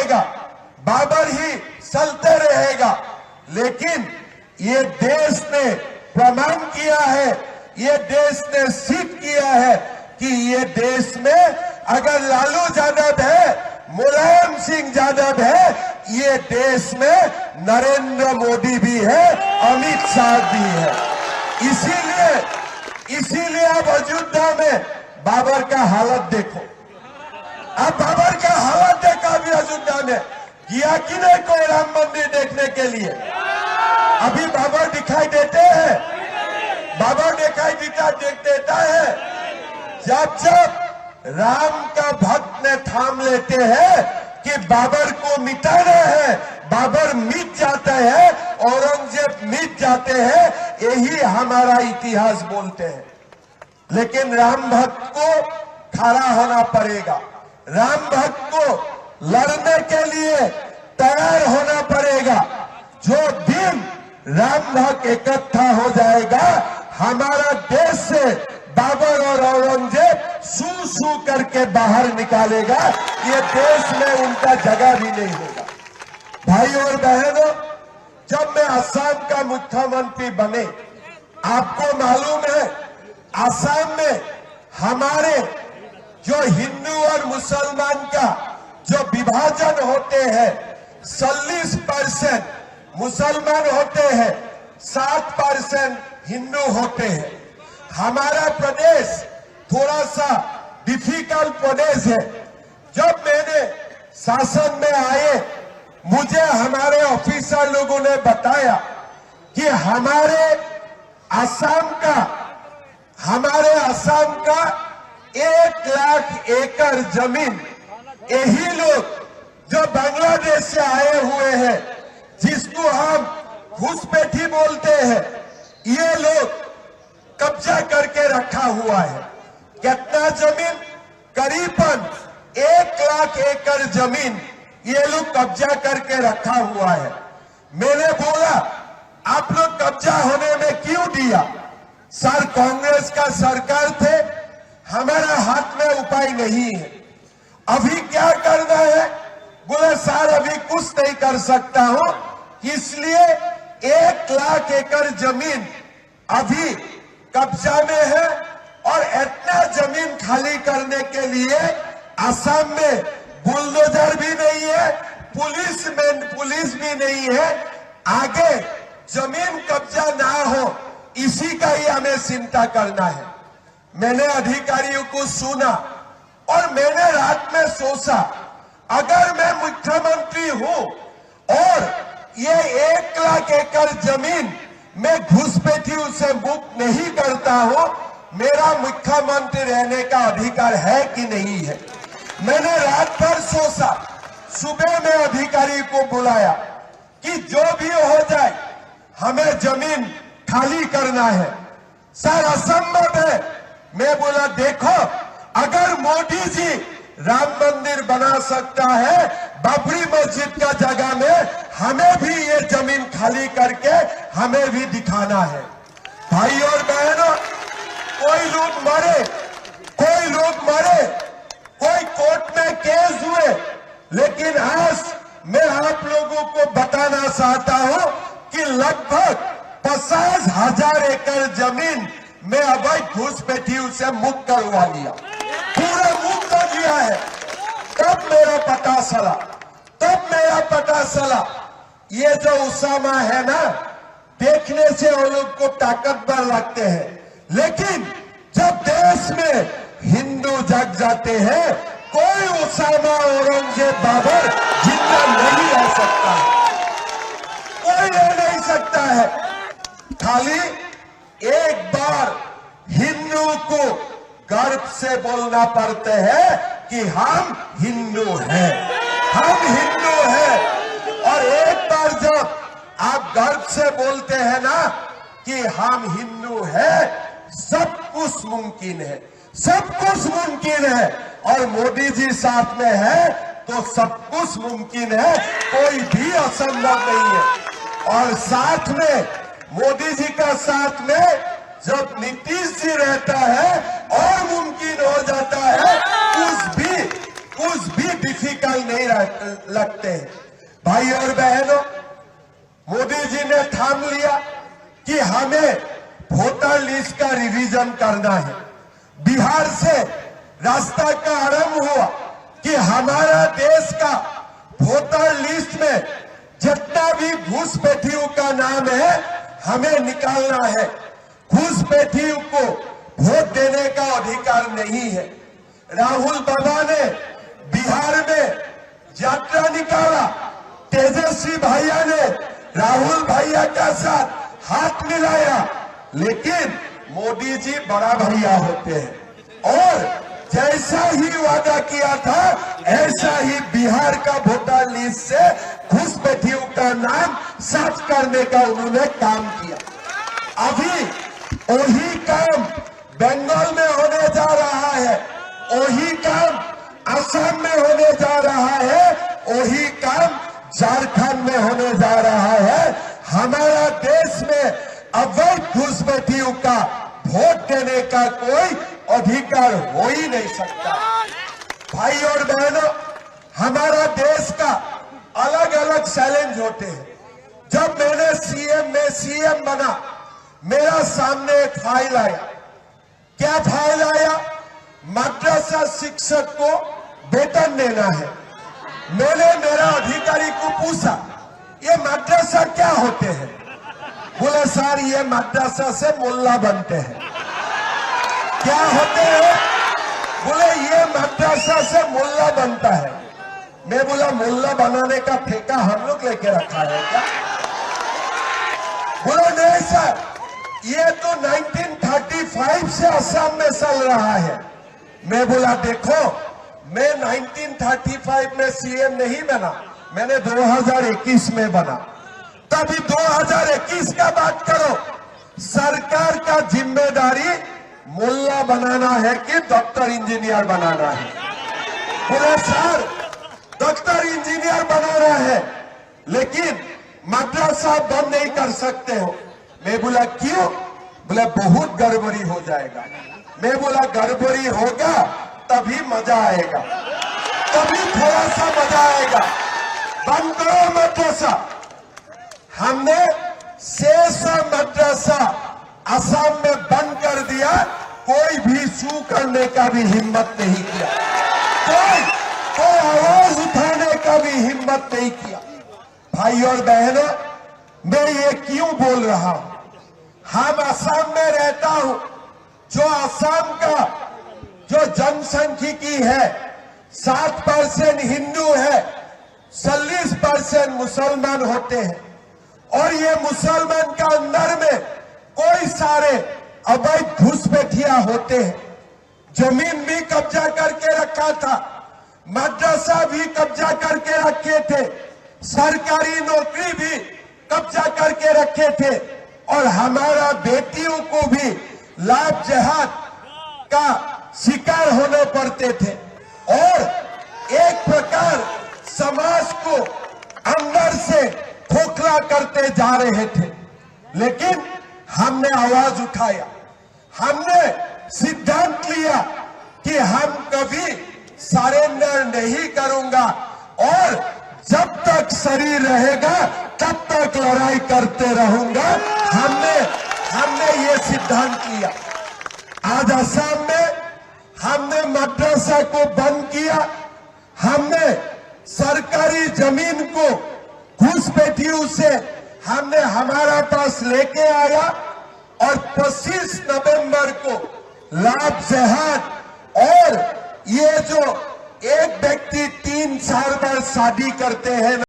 रहेगा, बाबर ही चलते रहेगा। लेकिन ये देश ने प्रमाण किया है, ये देश ने सिद्ध किया है कि ये देश में अगर लालू यादव है, मुलायम सिंह यादव है, ये देश में नरेंद्र मोदी भी है, अमित शाह भी है। इसीलिए अब अयोध्या में बाबर का हालत देखो। अब बाबर का हालत देखा भी अयोध्या में, किया कि नहीं कोई राम मंदिर देखने के लिए? अभी बाबर दिखाई देते हैं, बाबर दिखाई देता है। जब राम का भक्त ने थाम लेते हैं कि बाबर को मिटाना है, बाबर मिट जाते हैं, औरंगजेब मिट जाते हैं, यही हमारा इतिहास बोलते हैं। लेकिन राम भक्त को खड़ा होना पड़ेगा, राम भक्त को लड़ने के लिए तैयार होना पड़ेगा। जो दिन राम भक्त इकट्ठा हो जाएगा, हमारा देश से बाबर और औरंगजेब सू सू करके बाहर निकालेगा, ये देश में उनका जगह भी नहीं होगा। भाई और बहनों, जब मैं असम का मुख्यमंत्री बने, आपको मालूम है असम में हमारे जो हिंदू और मुसलमान का जो विभाजन होते हैं, 40% मुसलमान होते हैं, 7% हिंदू होते हैं। हमारा प्रदेश थोड़ा सा डिफिकल्ट प्रदेश है। जब मैंने शासन में आए, मुझे हमारे ऑफिसर लोगों ने बताया कि हमारे असम का 1 लाख एकड़ जमीन यही लोग जो बांग्लादेश से आए हुए हैं, जिसको हम घुसपैठी बोलते हैं, ये लोग कब्जा करके रखा हुआ है। कितना जमीन? करीबन 1 लाख एकड़ जमीन ये लोग कब्जा करके रखा हुआ है। मैंने बोला, आप लोग कब्जा होने में क्यों दिया? सर, कांग्रेस का सरकार थे, हमारा हाथ में उपाय नहीं है, अभी क्या करना है? बोले सर, अभी कुछ नहीं कर सकता हूं, इसलिए 1 लाख एकड़ जमीन अभी कब्जा में है और इतना जमीन खाली करने के लिए असम में बुलडोजर भी नहीं है, पुलिस भी नहीं है। आगे जमीन कब्जा ना हो, इसी का ही हमें चिंता करना है। मैंने अधिकारियों को सुना और मैंने रात में सोचा, अगर मैं मुख्यमंत्री हूं और ये 1 लाख एकड़ जमीन मैं घुसपैठियों से मुक्त नहीं करता हूं, मेरा मुख्यमंत्री रहने का अधिकार है कि नहीं है? मैंने रात भर सोचा, सुबह में अधिकारी को बुलाया कि जो भी हो जाए हमें जमीन खाली करना है। सर, असंभव है। मैं बोला, देखो, अगर मोदी जी राम मंदिर बना सकता है बाबरी मस्जिद का जगह में, हमें भी ये जमीन खाली करके हमें भी दिखाना है। भाई और बहनों, कोई लोग मरे, कोई कोर्ट में केस हुए, लेकिन आज मैं आप लोगों को बताना चाहता हूं कि लगभग 50,000 एकड़ जमीन मैं अवैध घुसपैठियों से मुक्त करवा लिया, पूरा मुक्त कर दिया है। तब मेरा पता चला ये जो उसामा है ना, देखने से वो लोग को ताकतवर लगते हैं, लेकिन जब देश में हिंदू जग जाते हैं, कोई उसामा, औरंगजेब, बाबर जिंदा नहीं रह सकता है, कोई रह नहीं सकता है। खाली एक बार हिंदू को गर्व से बोलना पड़ते हैं कि हम हिंदू हैं, हम हिंदू हैं। और एक बार जब आप गर्व से बोलते हैं ना कि हम हिंदू हैं, सब कुछ मुमकिन है, सब कुछ मुमकिन है। और मोदी जी साथ में है तो सब कुछ मुमकिन है, कोई भी असंभव नहीं है। और साथ में मोदी जी का साथ में जब नीतीश जी रहता है और मुमकिन हो जाता है, कुछ भी डिफिकल्ट नहीं रहता। लगते हैं। भाई और बहनों, मोदी जी ने ठान लिया कि हमें वोटर लिस्ट का रिवीजन करना है। बिहार से रास्ता का आरंभ हुआ कि हमारा देश का वोटर लिस्ट में जितना भी घुसपैठियों का नाम है हमें निकालना है। घुसपैठियों को वोट देने का अधिकार नहीं है। राहुल बाबा ने बिहार में यात्रा निकाला, तेजस्वी भैया ने राहुल भैया का साथ हाथ मिलाया, लेकिन मोदी जी बड़ा भैया होते हैं और जैसा ही वादा किया था ऐसा ही बिहार का वोटर लिस्ट से घुसपैठियों का नाम साफ करने का उन्होंने काम किया। अभी वही काम बंगाल में होने जा रहा है, वही काम असम में होने जा रहा है, वही काम झारखंड में होने जा रहा है। हमारा देश में अवैध घुसपैठियों का वोट देने का कोई अधिकार हो ही नहीं सकता। भाई और बहनों, हमारा देश का अलग अलग चैलेंज होते हैं। जब मैंने सीएम बना, मेरा सामने एक फाइल आया। क्या फाइल आया? मद्रासा शिक्षक को वेतन देना है। मैंने मेरा अधिकारी को पूछा, ये मद्रासा क्या होते हैं? बोले सर, ये मद्रासा से मुल्ला बनते हैं। क्या होते हैं? बोले ये मद्रासा से मुल्ला बनता है। मैं बोला, मुल्ला बनाने का ठेका हम लोग लेके रखा है क्या? बोले नहीं सर, ये तो 1935 से असम में चल रहा है। मैं बोला, देखो, मैं 1935 में सीएम नहीं बना, मैंने 2021 में बना। तभी 2021 का बात करो। सरकार का जिम्मेदारी मुल्ला बनाना है कि डॉक्टर इंजीनियर बनाना है? बोले सर, डॉक्टर इंजीनियर बनाना है, लेकिन मद्रासा बंद नहीं कर सकते हो। मैं बोला, क्यों? बोले बहुत गड़बड़ी हो जाएगा। मैं बोला, गड़बड़ी होगा तभी मजा आएगा, तभी थोड़ा सा मजा आएगा। बंद करो मद्रासा। हमने 600 मद्रासा असम में बंद कर दिया, कोई भी सू करने का भी हिम्मत नहीं किया, कोई आवाज उठाने का भी हिम्मत नहीं किया। भाई और बहनों, मैं ये क्यों बोल रहा हूं? हम असम में रहता हूं, जो असम का जो जनसंख्यिकी है 7% हिंदू है, 40% मुसलमान होते हैं। और ये मुसलमान का अंदर में कोई सारे अवैध घुसपैठिया होते हैं। जमीन भी कब्जा करके रखा था, मद्रसा भी कब्जा करके रखे थे, सरकारी नौकरी भी कब्जा करके रखे थे, और हमारा बेटियों को भी लाभ जहाद का शिकार होने पड़ते थे। और एक प्रकार समाज को अंदर से खोखला करते जा रहे थे। लेकिन हमने आवाज उठाया, हमने सिद्धांत लिया कि हम कभी सरेंडर नहीं करूंगा, और जब तक शरीर रहेगा तब तक लड़ाई करते रहूंगा। हमने ये सिद्धांत लिया। आज असम में हमने मद्रासा को बंद किया, हमने सरकारी जमीन को घुसपैठियों से हमने हमारा पास लेके आया, और 25 नवंबर को लाभ जहाद, और ये जो एक व्यक्ति 3 साल बाद शादी करते हैं